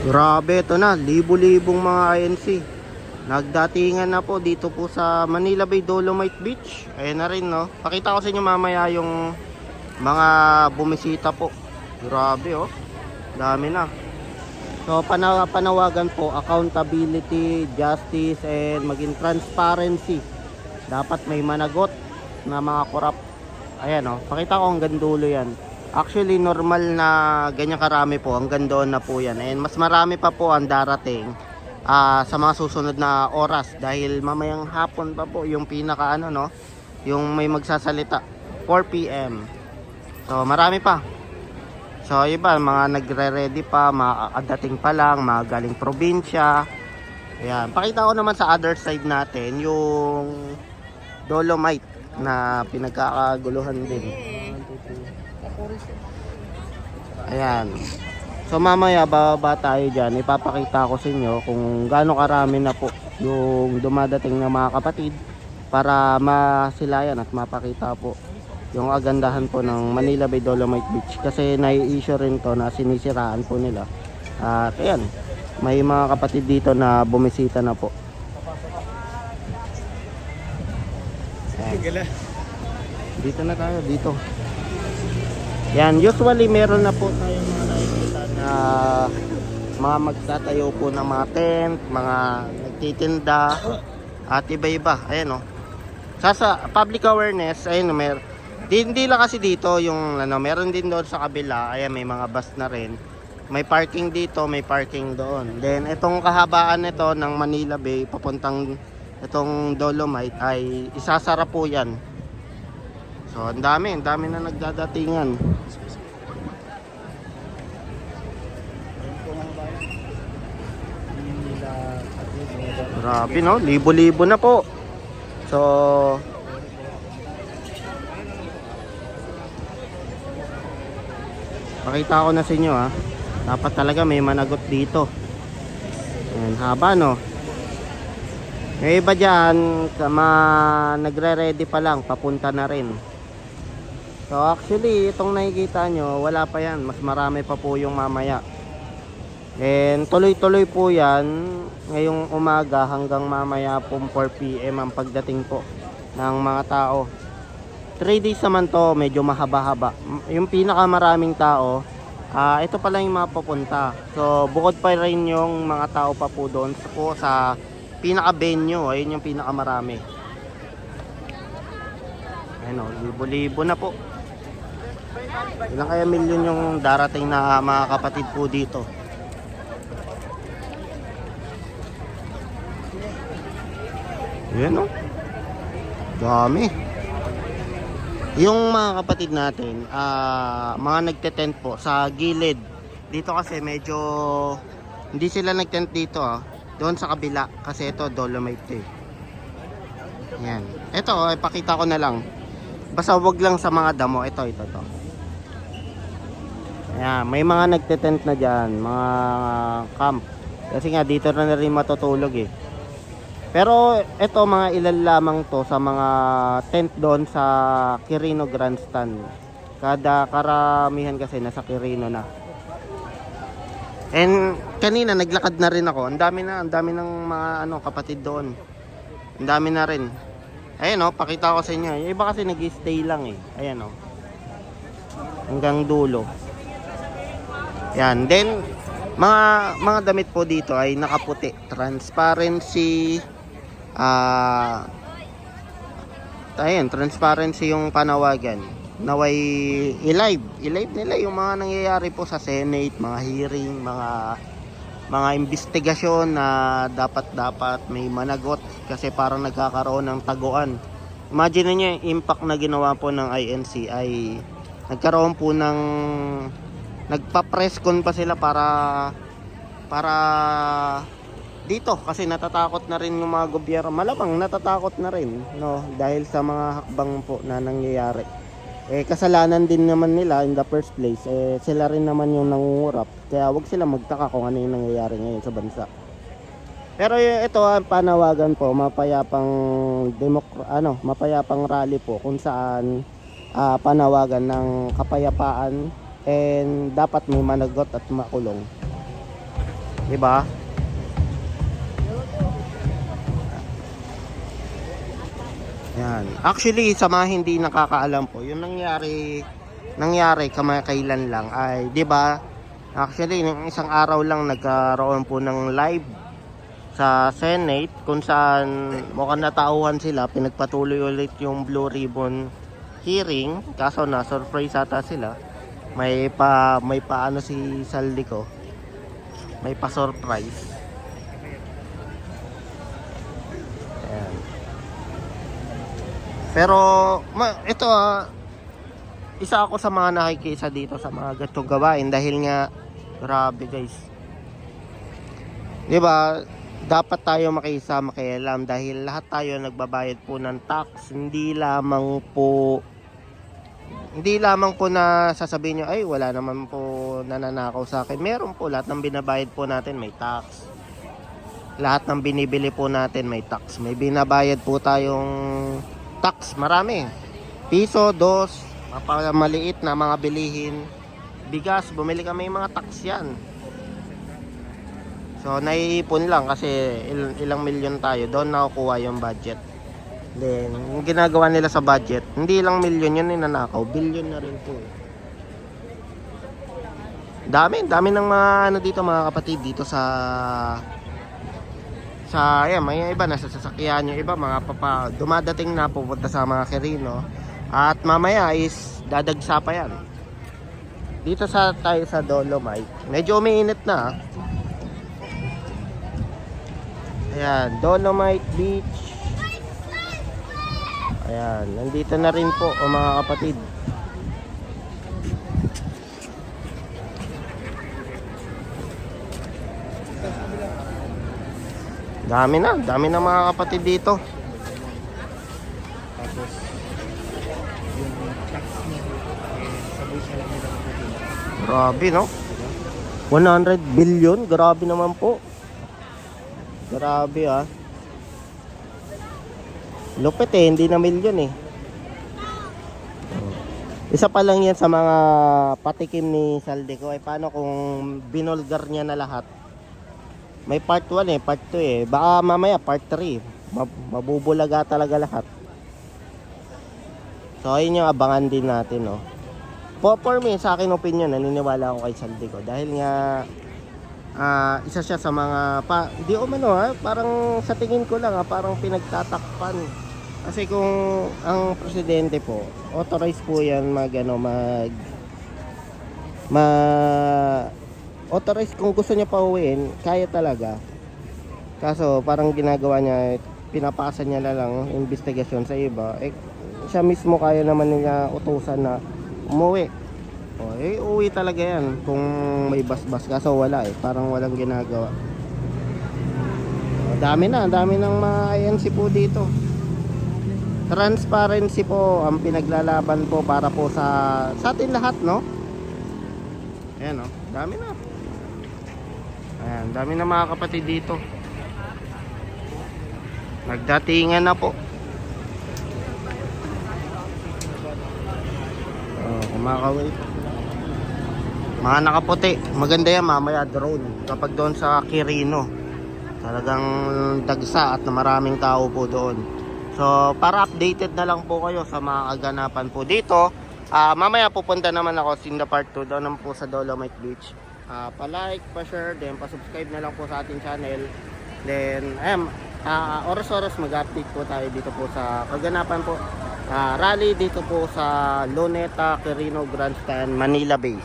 Grabe, ito na, libo-libong mga INC. Nagdatingan na po dito po sa Manila Bay Dolomite Beach. Ayan na rin, no. Pakita ko sa inyo mamaya yung mga bumisita po. Grabe, oh. Dami na. So, panawagan po, accountability, justice, and maging transparency. Dapat may managot na mga korap. Ayan, oh. Pakita ko hanggang dulo yan. Actually, normal na ganyan karami po. Hanggang doon na po yan. And mas marami pa po ang darating sa mga susunod na oras. Dahil mamayang hapon pa po yung pinaka ano, no? Yung may magsasalita. 4 PM. So, marami pa. So, iba, mga nagre-ready pa, mga dating pa lang, mga galing probinsya. Ayan. Pakita ko naman sa other side natin yung Dolomite na pinagkakaguluhan din. Ayan. So mamaya bababa tayo dyan. Ipapakita ko sa inyo kung gaano karami na po yung dumadating ng mga kapatid para masilayan at mapakita po yung agandahan po ng Manila Bay Dolomite Beach. Kasi nai-issue rin to na sinisiraan po nila. At ayan, may mga kapatid dito na bumisita na po. Ayan. Dito na tayo, dito. Yan, usually meron na po tayong mga nakikita na mga magtatayo po ng mga tent, mga nagtitinda at iba-iba. Ayan, oh. Sa public awareness, ayun, hindi lang kasi dito yung ano, meron din doon sa kabila. Ayan, may mga bus na rin. May parking dito, may parking doon. Then itong kahabaan nito ng Manila Bay papuntang itong Dolomite ay isasara po 'yan. So, ang dami na nagdadatingan. Grabe, no? Libo-libo na po. So, pakita ko na sa inyo, ha. Dapat talaga may managot dito. Ayan, haba, no? May iba dyan, nagre-ready pa lang, papunta na rin. So actually, itong nakikita nyo, wala pa yan. Mas marami pa po yung mamaya. And tuloy-tuloy po yan ngayong umaga hanggang mamaya po 4 PM ang pagdating po ng mga tao. 3 days naman to, medyo mahaba-haba. Yung pinakamaraming tao, ito pa lang yung mapupunta. So bukod pa rin yung mga tao pa po doon po sa pinaka-venue. Ayun yung pinakamarami. Ayun, libo-libo na po. Ilang kaya milyon yung darating na mga kapatid po dito. Yan, oh. Dami. Yung mga kapatid natin, mga nagte-tent po sa gilid. Dito kasi medyo hindi sila nagtent dito, doon sa kabila kasi ito Dolomite eh. Yan. Ito, ipakita ko na lang. Basta wag lang sa mga damo. Ito. Ayan, may mga nagte-tent na dyan, mga camp. Kasi nga dito na rin matutulog eh. Pero ito mga ilan lamang to sa mga tent doon sa Quirino Grandstand. Kada karamihan kasi nasa Quirino na. And kanina naglakad na rin ako. Ang dami ng mga kapatid doon. Ang dami na rin. Ayan, oh, pakita ko sa inyo. Yung iba kasi nag-stay lang eh. Ayan, oh. Hanggang dulo. Yan. Then mga damit po dito ay nakaputi. Transparency. Ayan, transparency yung panawagan. Naway i-live nila yung mga nangyayari po sa Senate, mga hearing, mga investigasyon na dapat may managot kasi parang nagkakaroon ng taguan. Imagine niyo yung impact na ginawa po ng INC ay nagkaroon po ng nagpa-press con pa sila para dito kasi natatakot na rin yung mga gobyerno. Malamang natatakot na rin, no, dahil sa mga hakbang po na nangyayari. Kasalanan din naman nila in the first place. Sila rin naman yung nangungurap. Kaya wag sila magtaka kung ano yung nangyayari ngayon sa bansa. Pero ito ang panawagan po, mapayapang rally po kung saan panawagan ng kapayapaan and dapat may managot at makulong. 'Di ba? Yan. Actually, sa mga hindi nakakaalam po, yung nangyari kamakailan lang ay, 'di ba? Actually, ng isang araw lang nagkaroon po ng live sa Senate kung saan mukhang natauhan sila, pinagpatuloy ulit yung Blue Ribbon hearing, kaso na surprise ata sila. May pa ano si Saldico. May pa surprise. Ayan. Pero ito isa ako sa mga nakikisa dito sa mga ganitong gawain dahil nga grabe guys. 'Di ba? Dapat tayo makialam dahil lahat tayo nagbabayad po ng tax. Hindi lamang po na sasabihin nyo, ay wala naman po nananakaw sa akin. Meron po, lahat ng binabayad po natin may tax. Lahat ng binibili po natin may tax. May binabayad po tayong tax, marami. Piso, dos, maliit na mga bilihin. Bigas, bumili kami mga tax yan. So, naiipon lang kasi ilang milyon tayo. Doon nakukuha yung budget. Then, yung ginagawa nila sa budget, hindi lang milyon yun ninanakaw. Billion na rin po. Dami ng mga ano dito mga kapatid dito ayan, may iba nasa sasakyan, yung iba mga dumadating na pupunta sa mga Quirino. At mamaya is dadagsa pa yan. Dito tayo sa Dolomite. Medyo umiinit na. Ayan, Dolomite Beach. Ayan, nandito na rin po mga kapatid. Dami na mga kapatid dito. Tapos yung tax niya sabay siya lang nila natin. Grabe no? 100 billion, grabe naman po. Grabe Lupit hindi na milyon Isa pa lang yan sa mga patikim ni Saldico ay paano kung binulgar niya na lahat. May part 1 part 2 Baka mamaya part 3 mabubulaga talaga lahat. So ayun yung abangan din natin For me, sa akin opinion, naniniwala ako kay Saldico dahil nga isa siya sa mga di parang sa tingin ko lang parang pinagtatakpan. Kasi kung ang presidente po, authorized po yan authorized kung gusto niya pauwiin, kaya talaga. Kaso parang ginagawa niya, pinapasa niya na lang investigasyon sa iba. Siya mismo kaya naman niya utusan na umuwi. Uwi talaga yan kung may basbas, kaso wala parang walang ginagawa. Dami ng mga INC po dito. Transparency po ang pinaglalaban po para po sa atin lahat ayan dami na. Ayan, dami na mga kapatid dito. Nagdatingan na po. Kumakaway mga nakaputi, maganda yan mamaya drone kapag doon sa Quirino. Talagang dagsa at maraming tao po doon. So para updated na lang po kayo sa mga kaganapan po dito. Mamaya pupunta naman ako sa part 2 doon naman po sa Dolomite Beach. Pa-like, pa-share, then pa-subscribe na lang po sa ating channel. Then oras-oras mag-update po tayo dito po sa kaganapan po. Rally dito po sa Luneta, Quirino, Grandstand, Manila Bay.